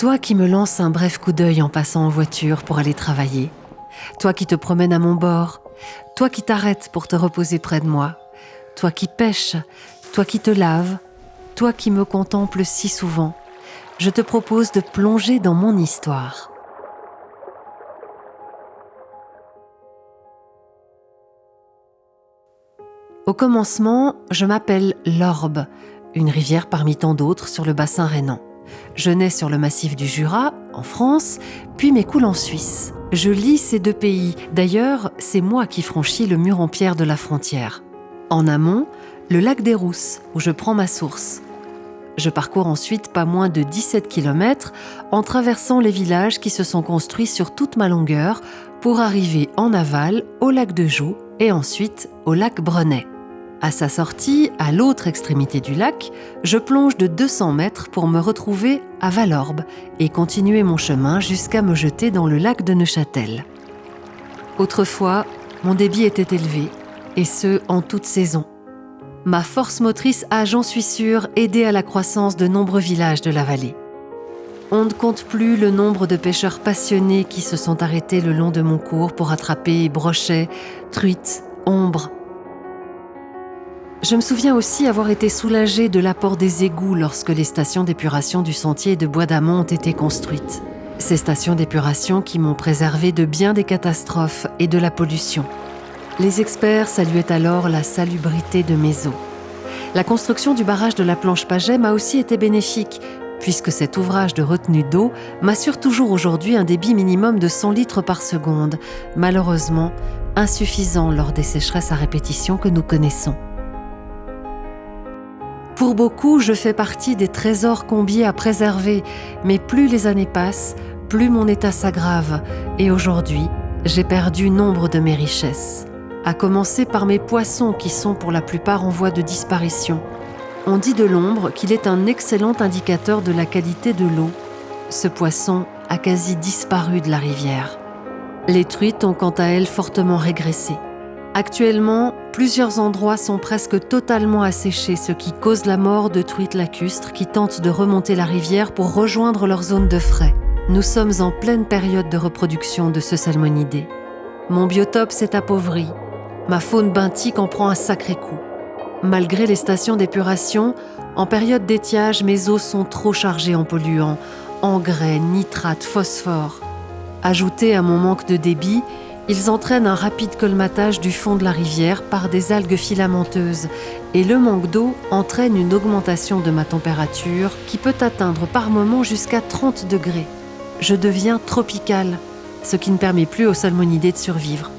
Toi qui me lances un bref coup d'œil en passant en voiture pour aller travailler, toi qui te promènes à mon bord, toi qui t'arrêtes pour te reposer près de moi, toi qui pêches, toi qui te laves, toi qui me contemples si souvent, je te propose de plonger dans mon histoire. Au commencement, je m'appelle l'Orbe, une rivière parmi tant d'autres sur le bassin rhénan. Je nais sur le massif du Jura, en France, puis m'écoule en Suisse. Je lie ces deux pays. D'ailleurs, c'est moi qui franchis le mur en pierre de la frontière. En amont, le lac des Rousses, où je prends ma source. Je parcours ensuite pas moins de 17 km en traversant les villages qui se sont construits sur toute ma longueur pour arriver en aval au lac de Joux et ensuite au lac Breney. À sa sortie, à l'autre extrémité du lac, je plonge de 200 mètres pour me retrouver à Valorbe et continuer mon chemin jusqu'à me jeter dans le lac de Neuchâtel. Autrefois, mon débit était élevé, et ce, en toute saison. Ma force motrice a, j'en suis sûre, aidé à la croissance de nombreux villages de la vallée. On ne compte plus le nombre de pêcheurs passionnés qui se sont arrêtés le long de mon cours pour attraper brochets, truites, ombres. Je me souviens aussi avoir été soulagée de l'apport des égouts lorsque les stations d'épuration du sentier de Bois d'Amont ont été construites. Ces stations d'épuration qui m'ont préservée de bien des catastrophes et de la pollution. Les experts saluaient alors la salubrité de mes eaux. La construction du barrage de la Planche-Paget m'a aussi été bénéfique, puisque cet ouvrage de retenue d'eau m'assure toujours aujourd'hui un débit minimum de 100 litres par seconde, malheureusement insuffisant lors des sécheresses à répétition que nous connaissons. Pour beaucoup, je fais partie des trésors combiés à préserver, mais plus les années passent, plus mon état s'aggrave, et aujourd'hui, j'ai perdu nombre de mes richesses. À commencer par mes poissons qui sont pour la plupart en voie de disparition. On dit de l'ombre qu'il est un excellent indicateur de la qualité de l'eau. Ce poisson a quasi disparu de la rivière. Les truites ont quant à elles fortement régressé. Actuellement, plusieurs endroits sont presque totalement asséchés, ce qui cause la mort de truites lacustres qui tentent de remonter la rivière pour rejoindre leur zone de frai. Nous sommes en pleine période de reproduction de ce salmonidé. Mon biotope s'est appauvri. Ma faune benthique en prend un sacré coup. Malgré les stations d'épuration, en période d'étiage, mes eaux sont trop chargées en polluants, engrais, nitrates, phosphore. Ajoutés à mon manque de débit, ils entraînent un rapide colmatage du fond de la rivière par des algues filamenteuses et le manque d'eau entraîne une augmentation de ma température qui peut atteindre par moments jusqu'à 30 degrés. Je deviens tropicale, ce qui ne permet plus aux salmonidés de survivre.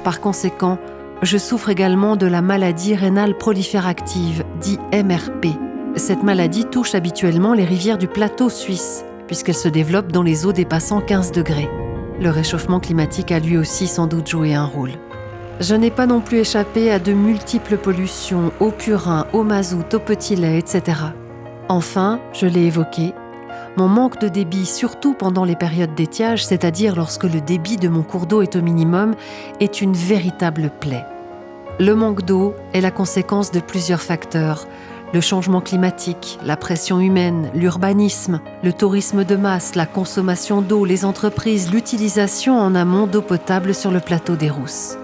Par conséquent, je souffre également de la maladie rénale prolifère active, dit MRP. Cette maladie touche habituellement les rivières du plateau suisse, puisqu'elle se développe dans les eaux dépassant 15 degrés. Le réchauffement climatique a lui aussi sans doute joué un rôle. Je n'ai pas non plus échappé à de multiples pollutions, au purin, au mazout, au petit lait, etc. Enfin, je l'ai évoqué, mon manque de débit, surtout pendant les périodes d'étiage, c'est-à-dire lorsque le débit de mon cours d'eau est au minimum, est une véritable plaie. Le manque d'eau est la conséquence de plusieurs facteurs. Le changement climatique, la pression humaine, l'urbanisme, le tourisme de masse, la consommation d'eau, les entreprises, l'utilisation en amont d'eau potable sur le plateau des Rousses.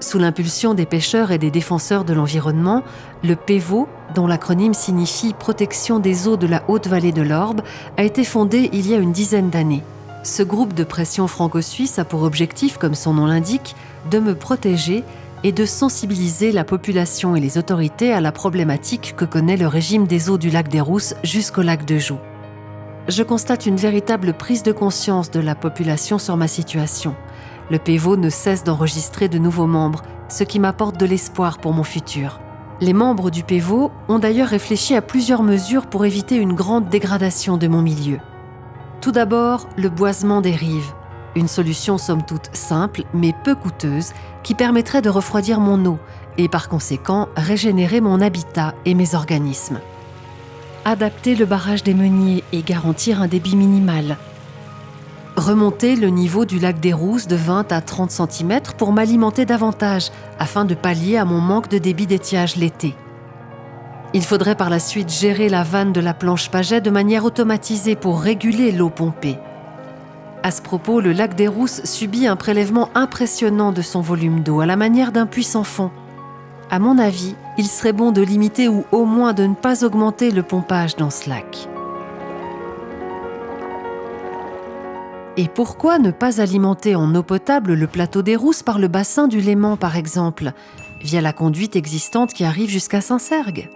Sous l'impulsion des pêcheurs et des défenseurs de l'environnement, le PEVO, dont l'acronyme signifie Protection des eaux de la Haute-Vallée de l'Orbe, a été fondé il y a une dizaine d'années. Ce groupe de pression franco-suisse a pour objectif, comme son nom l'indique, de me protéger et de sensibiliser la population et les autorités à la problématique que connaît le régime des eaux du lac des Rousses jusqu'au lac de Joux. Je constate une véritable prise de conscience de la population sur ma situation. Le PEVO ne cesse d'enregistrer de nouveaux membres, ce qui m'apporte de l'espoir pour mon futur. Les membres du PEVO ont d'ailleurs réfléchi à plusieurs mesures pour éviter une grande dégradation de mon milieu. Tout d'abord, le boisement des rives. Une solution somme toute simple, mais peu coûteuse, qui permettrait de refroidir mon eau et par conséquent régénérer mon habitat et mes organismes. Adapter le barrage des Meuniers et garantir un débit minimal. Remonter le niveau du lac des Rousses de 20 à 30 cm pour m'alimenter davantage afin de pallier à mon manque de débit d'étiage l'été. Il faudrait par la suite gérer la vanne de la planche Paget de manière automatisée pour réguler l'eau pompée. À ce propos, le lac des Rousses subit un prélèvement impressionnant de son volume d'eau, à la manière d'un puits sans fond. À mon avis, il serait bon de limiter ou au moins de ne pas augmenter le pompage dans ce lac. Et pourquoi ne pas alimenter en eau potable le plateau des Rousses par le bassin du Léman, par exemple, via la conduite existante qui arrive jusqu'à Saint-Cergue ?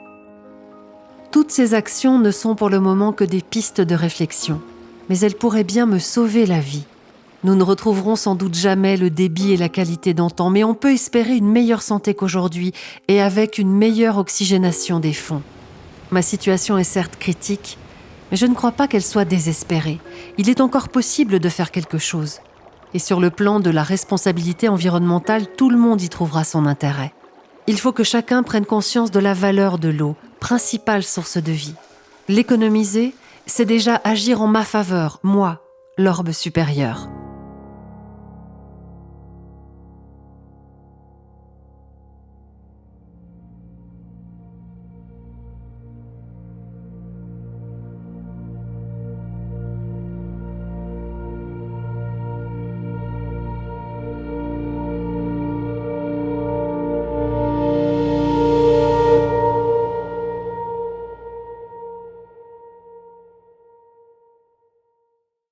Toutes ces actions ne sont pour le moment que des pistes de réflexion, mais elles pourraient bien me sauver la vie. Nous ne retrouverons sans doute jamais le débit et la qualité d'antan, mais on peut espérer une meilleure santé qu'aujourd'hui et avec une meilleure oxygénation des fonds. Ma situation est certes critique, mais je ne crois pas qu'elle soit désespérée. Il est encore possible de faire quelque chose. Et sur le plan de la responsabilité environnementale, tout le monde y trouvera son intérêt. Il faut que chacun prenne conscience de la valeur de l'eau, principale source de vie. L'économiser, c'est déjà agir en ma faveur, moi, l'orbe supérieur.